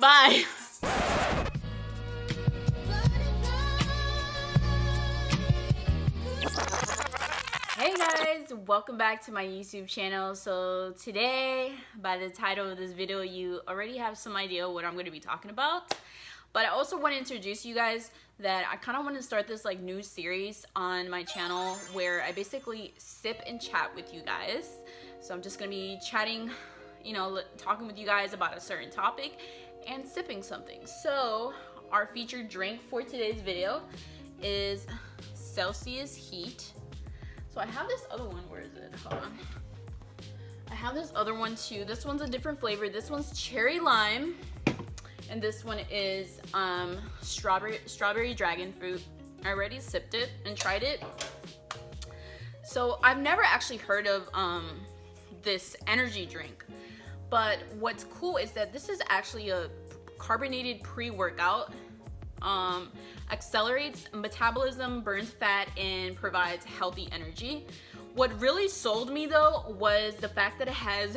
Bye. Hey guys, welcome back to my YouTube channel. So today, by the title of this video, you already have some idea what I'm going to be talking about. But I also want to introduce you guys that I kind of want to start this like new series on my channel where I basically sip and chat with you guys. So I'm just going to be chatting, you know, talking with you guys about a certain topic and sipping something. So our featured drink for today's video is Celsius Heat. So I have this other one, where is it? Hold on. I have this other one too. This one's a different flavor. This one's cherry lime. And this one is strawberry dragon fruit. I already sipped it and tried it. So I've never actually heard of this energy drink. But what's cool is that this is actually a carbonated pre-workout. Accelerates metabolism, burns fat, and provides healthy energy. What really sold me though was the fact that it has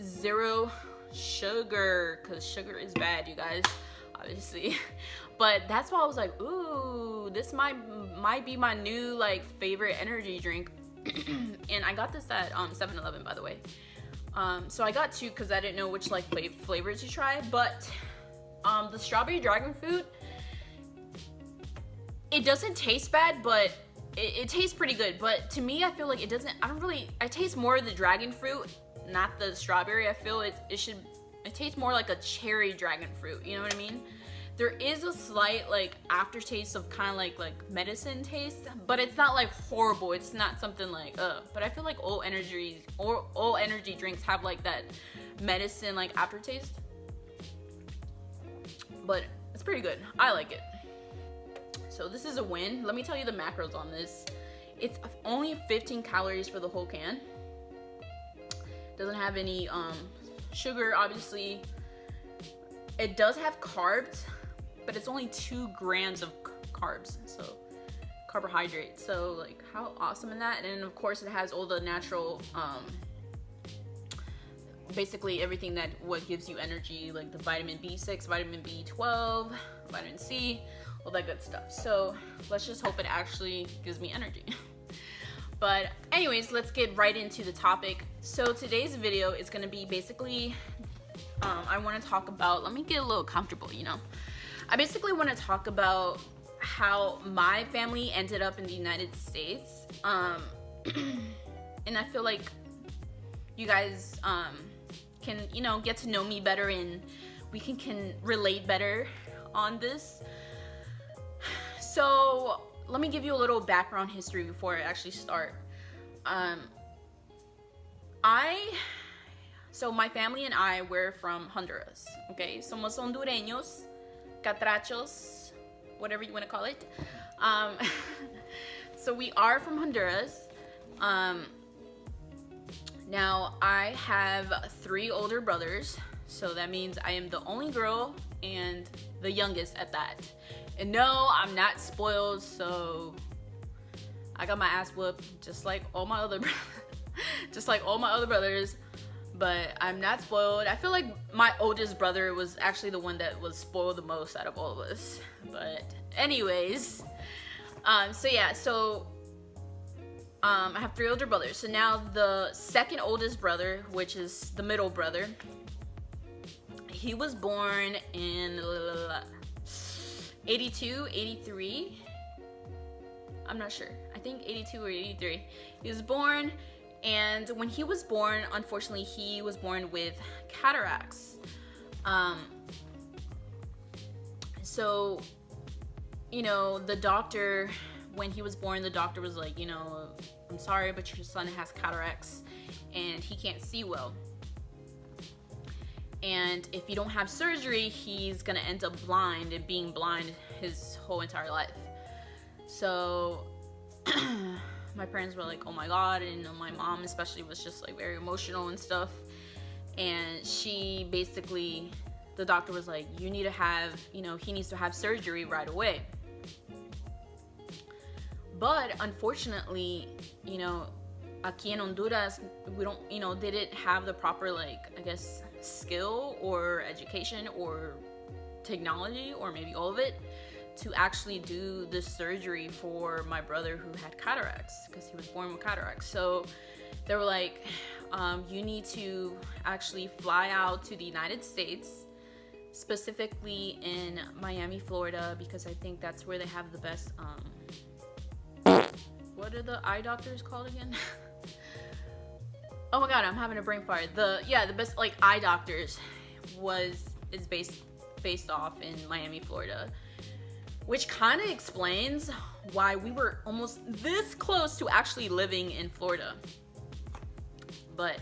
zero sugar, because sugar is bad, you guys, obviously. But that's why I was like, ooh, this might be my new like favorite energy drink. And I got this at 7-Eleven, by the way. So I got two because I didn't know which like flavor to try. But the strawberry dragon fruit, it doesn't taste bad, but it tastes pretty good. But to me, I feel like it doesn't, I taste more of the dragon fruit, not the strawberry. I feel it tastes more like a cherry dragon fruit, you know what I mean? There is a slight like aftertaste of kind of like medicine taste, but it's not like horrible. It's not something like but I feel like all energy drinks have like that medicine like aftertaste. But it's pretty good. I like it. So this is a win. Let me tell you the macros on this. It's only 15 calories for the whole can. Doesn't have any sugar, obviously. It does have carbs, but it's only 2 grams of carbs, so carbohydrates. So like, how awesome is that? And of course, it has all the natural, basically everything that what gives you energy, like the vitamin B6, vitamin B12, vitamin C, all that good stuff. So let's just hope it actually gives me energy. But anyways, let's get right into the topic. So today's video is going to be basically, I want to talk about, let me get a little comfortable, you know. I basically want to talk about how my family ended up in the United States. And I feel like you guys can, you know, get to know me better and we can relate better on this. So let me give you a little background history before I actually start. So my family and I were from Honduras, okay? Somos hondureños, catrachos, whatever you want to call it. So we are from Honduras. Now I have 3 older brothers, so that means I am the only girl and the youngest at that. And no, I'm not spoiled, so I got my ass whooped just like all my other brothers, but I'm not spoiled. I feel like my oldest brother was actually the one that was spoiled the most out of all of us. But anyways, so yeah, so I have 3 older brothers. So now the second oldest brother, which is the middle brother, he was born in 82, 83. I'm not sure. I think 82 or 83. He was born, and when he was born, unfortunately, he was born with cataracts. So, you know, the doctor, when he was born, the doctor was like, you know, I'm sorry, but your son has cataracts and he can't see well. And if you don't have surgery, he's gonna end up blind and being blind his whole entire life. So my parents were like, oh my God, and my mom especially was just like very emotional and stuff. and she basically, the doctor was like, you need to have, you know, he needs to have surgery right away. But unfortunately, you know, aquí in Honduras, we don't, you know, they didn't have the proper, like, I guess, skill or education or technology, or maybe all of it, to actually do the surgery for my brother who had cataracts, because he was born with cataracts. So they were like, you need to actually fly out to the United States, specifically in Miami, Florida, because I think that's where they have the best, what are the eye doctors called again? Oh my god, I'm having a brain fart. The best, like, eye doctors is based off in Miami, Florida, which kind of explains why we were almost this close to actually living in Florida. But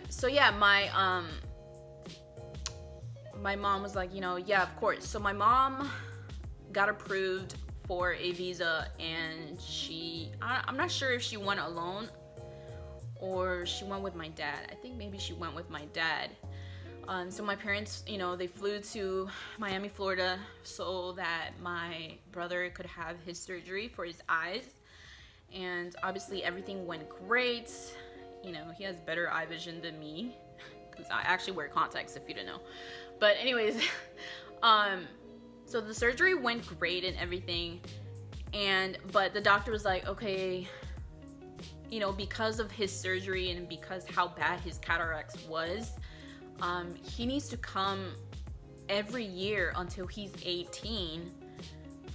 so yeah, my mom was like, you know, yeah, of course. So my mom got approved for a visa, and I'm not sure if she went alone or she went with my dad. I think maybe she went with my dad. So my parents, you know, they flew to Miami, Florida, so that my brother could have his surgery for his eyes. And obviously everything went great. You know, he has better eye vision than me, because I actually wear contacts, if you didn't know. But anyways, so the surgery went great and everything, but the doctor was like, okay, you know, because of his surgery and because how bad his cataracts was, he needs to come every year until he's 18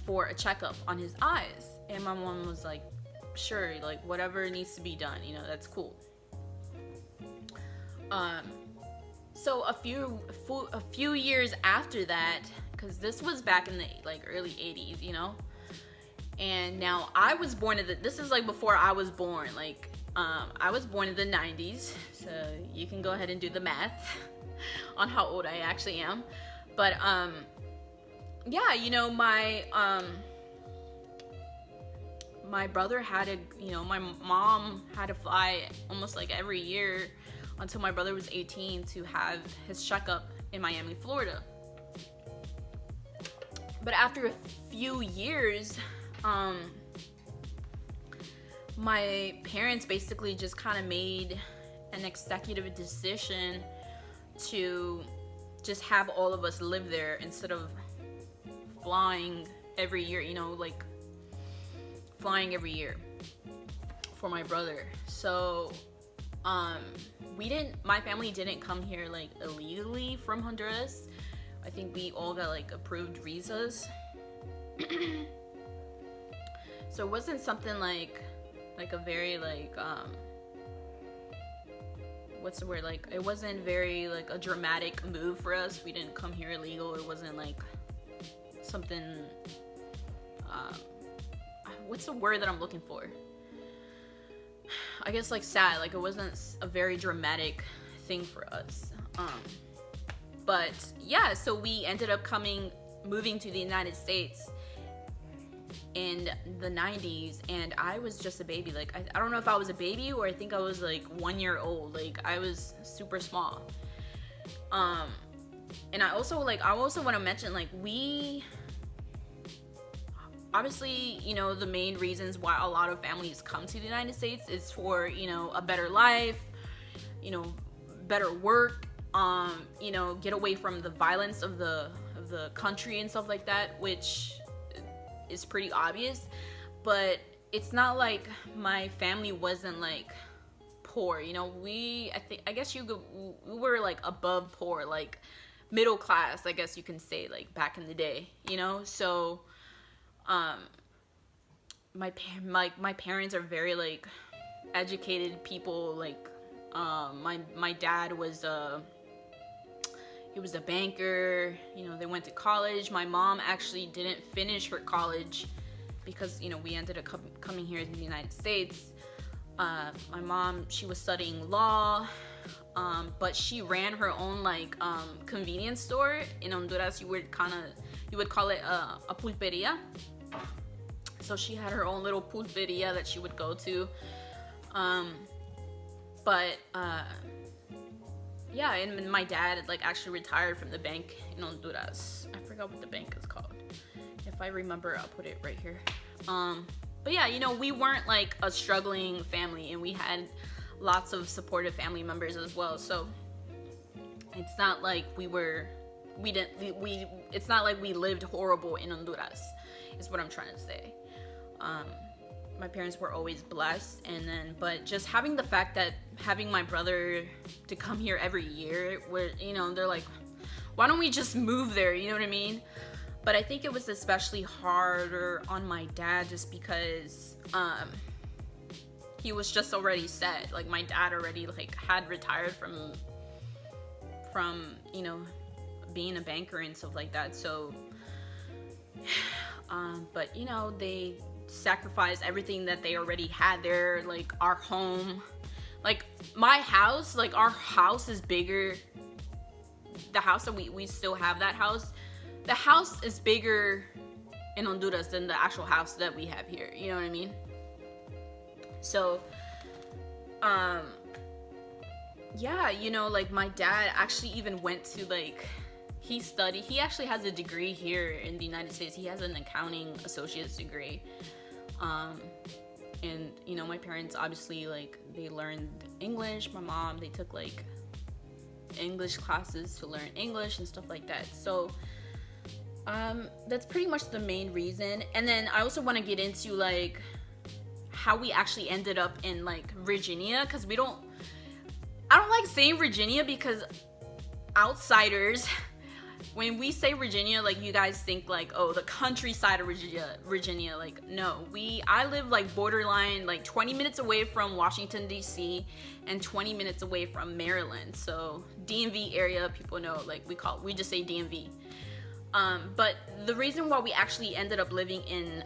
for a checkup on his eyes. And my mom was like, sure, like, whatever needs to be done, you know, that's cool. So a few years after that, because this was back in the, like, early 80s, you know, and now I was born this is like before I was born, like, I was born in the 90s, so you can go ahead and do the math on how old I actually am. But yeah, you know, my brother had to, you know, my mom had to fly almost like every year until my brother was 18 to have his checkup in Miami, Florida. But after a few years, my parents basically just kind of made an executive decision to just have all of us live there instead of flying every year, you know, like flying every year for my brother. So my family didn't come here, like, illegally from Honduras. I think we all got, like, approved visas. So it wasn't something like a very, like, what's the word, like, it wasn't very, like, a dramatic move for us. We didn't come here illegal. It wasn't like something, what's the word that I'm looking for? I guess, like, sad. Like, it wasn't a very dramatic thing for us. But yeah, so we ended up moving to the United States in the 90s, and I was just a baby. Like, I don't know if I was a baby or I think I was like 1 year old. Like, I was super small. And I also want to mention, like, we obviously, you know, the main reasons why a lot of families come to the United States is for, you know, a better life, you know, better work, you know, get away from the violence of the country and stuff like that, which is pretty obvious. But it's not like my family wasn't, like, poor, you know. I guess we were, like, above poor, like middle class, I guess you can say, like, back in the day, you know. So my parents are very, like, educated people. Like, my dad was he was a banker, you know. They went to college. My mom actually didn't finish her college because, you know, we ended up coming here in the United States. My mom, she was studying law, but she ran her own, like, convenience store. In Honduras, you would call it a pulperia. So she had her own little pulperia that she would go to. But yeah, and my dad like actually retired from the bank in Honduras. I forgot what the bank is called. If I remember, I'll put it right here. But yeah, you know, we weren't like a struggling family, and we had lots of supportive family members as well. So it's not like it's not like we lived horrible in Honduras, is what I'm trying to say. My parents were always blessed, but just having the fact that having my brother to come here every year, where, you know, they're like, why don't we just move there, you know what I mean? But I think it was especially harder on my dad just because he was just already set. Like, my dad already like had retired from you know, being a banker and stuff like that. So but you know, they sacrificed everything that they already had there, like our home, like my house, like our house is bigger. The house that we still have, that house, the house is bigger in Honduras than the actual house that we have here, you know what I mean? So yeah, you know, like my dad actually even went to like, he actually has a degree here in the United States. He has an accounting associate's degree. And you know, my parents obviously like, they learned English. My mom, they took like English classes to learn English and stuff like that. So that's pretty much the main reason. And then I also want to get into like how we actually ended up in like Virginia, because I don't like saying Virginia because outsiders, when we say Virginia, like you guys think like, oh, the countryside of Virginia. Like, no, I live like borderline, like 20 minutes away from Washington DC and 20 minutes away from Maryland. So DMV area, people know, like we just say DMV. But the reason why we actually ended up living in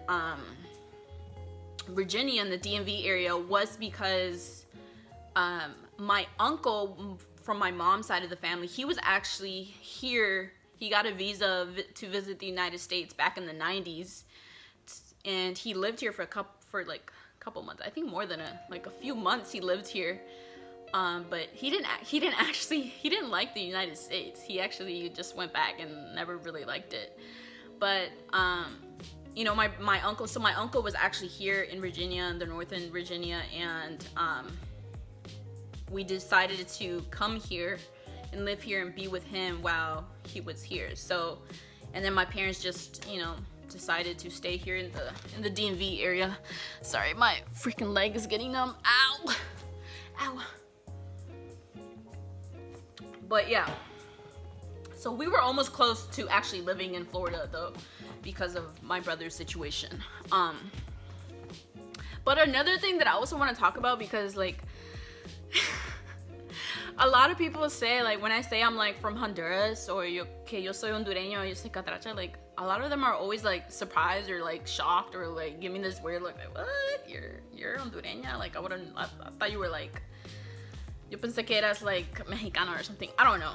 Virginia in the DMV area was because my uncle from my mom's side of the family, he was actually here. He got a visa to visit the United States back in the 90s, and he lived here for a couple months. I think more than a few months he lived here. But he didn't like the United States. He actually just went back and never really liked it. But you know, my uncle was actually here in Virginia, in the northern Virginia, and we decided to come here and live here and be with him while he was here. So, and then my parents just, you know, decided to stay here in the DMV area. Sorry, my freaking leg is getting numb. Ow! Ow! But yeah, so we were almost close to actually living in Florida though, because of my brother's situation. But another thing that I also want to talk about, because like a lot of people say, like when I say I'm like from Honduras, or yo soy hondureño, yo soy catracha, like a lot of them are always like surprised or like shocked or like give me this weird look, like, what? You're hondureña? Like I thought you were like, yo pensé que eras like Mexicana or something. I don't know.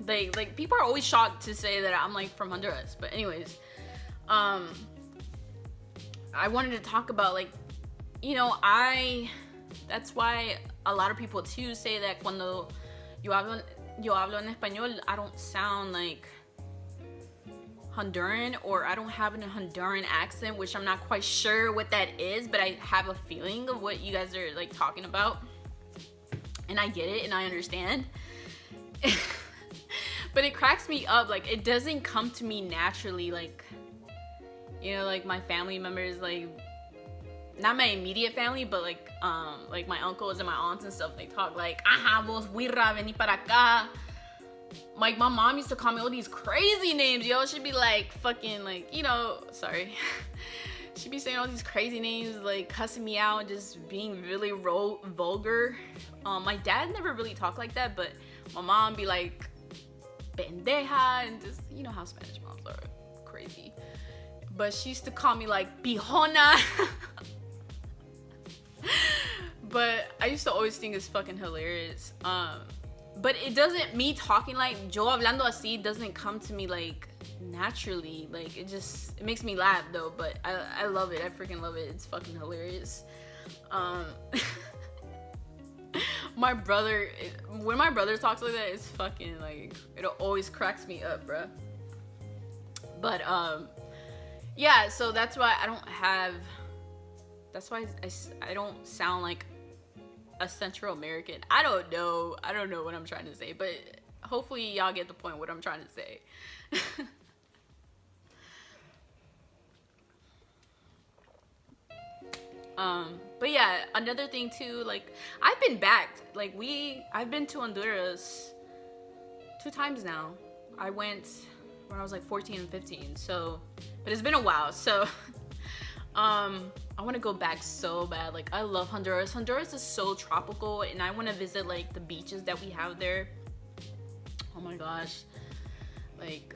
They like, people are always shocked to say that I'm like from Honduras. But anyways, I wanted to talk about like, you know, that's why a lot of people too say that cuando yo hablo en español, I don't sound like Honduran, or I don't have a Honduran accent, which I'm not quite sure what that is, but I have a feeling of what you guys are like talking about, and I get it and I understand. But it cracks me up, like it doesn't come to me naturally, like, you know, like my family members, like not my immediate family, but like my uncles and my aunts and stuff, they talk like, ajá, vos, wirra, vení para acá. Like my mom used to call me all these crazy names, yo. She'd be like fucking like, you know, sorry. She'd be saying all these crazy names, like cussing me out and just being really vulgar. My dad never really talked like that, but my mom be like, pendeja, and just, you know how Spanish moms are, crazy. But she used to call me like pijona. But I used to always think it's fucking hilarious. But it doesn't, me talking like yo hablando así doesn't come to me like naturally. Like it makes me laugh though. But I love it. I freaking love it. It's fucking hilarious. my brother, when my brother talks like that, it's fucking like, it always cracks me up, bruh. But yeah, so that's why I don't have, that's why I don't sound like a Central American. I don't know what I'm trying to say, but hopefully y'all get the point what I'm trying to say. But yeah, another thing too, like, I've been back, like, I've been to Honduras 2 times now. I went when I was like 14 and 15, so, but it's been a while, so I want to go back so bad. Like, I love Honduras. Honduras is so tropical, and I want to visit like the beaches that we have there. Oh my gosh, like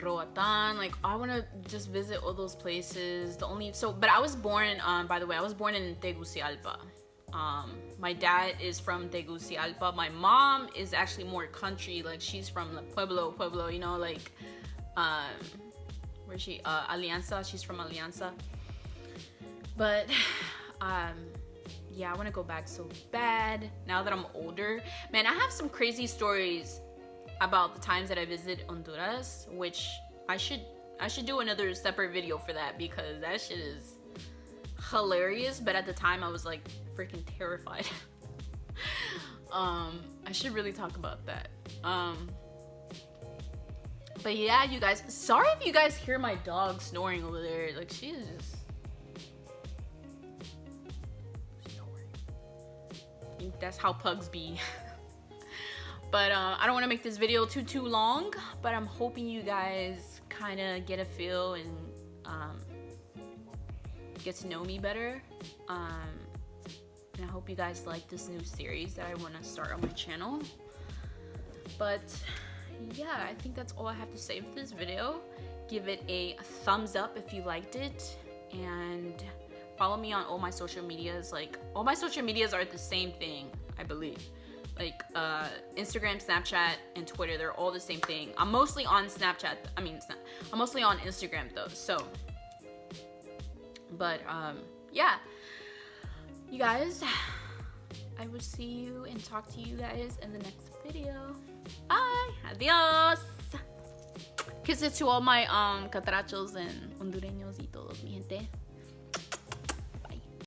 Roatan, like I want to just visit all those places. But I was born, by the way, I was born in Tegucigalpa. My dad is from Tegucigalpa. My mom is actually more country, like she's from the Pueblo, you know, like where's she, Alianza, she's from Alianza. But yeah, I want to go back so bad now that I'm older. Man, I have some crazy stories about the times that I visited Honduras, which I should do another separate video for that, because that shit is hilarious. But at the time I was like freaking terrified. I should really talk about that. But yeah, you guys, sorry if you guys hear my dog snoring over there. Like, she is just snoring. I think that's how pugs be. But I don't want to make this video too long, but I'm hoping you guys kind of get a feel and get to know me better. And I hope you guys like this new series that I want to start on my channel. But yeah, I think that's all I have to say for this video. Give it a thumbs up if you liked it, and follow me on all my social medias. Like, all my social medias are the same thing, I believe. Like Instagram, Snapchat, and Twitter, they're all the same thing. I'm mostly on Snapchat. I'm mostly on Instagram though. So, but yeah, you guys, I will see you and talk to you guys in the next video. Bye. Adios. Kisses to all my catrachos and hondureños y todos, mi gente.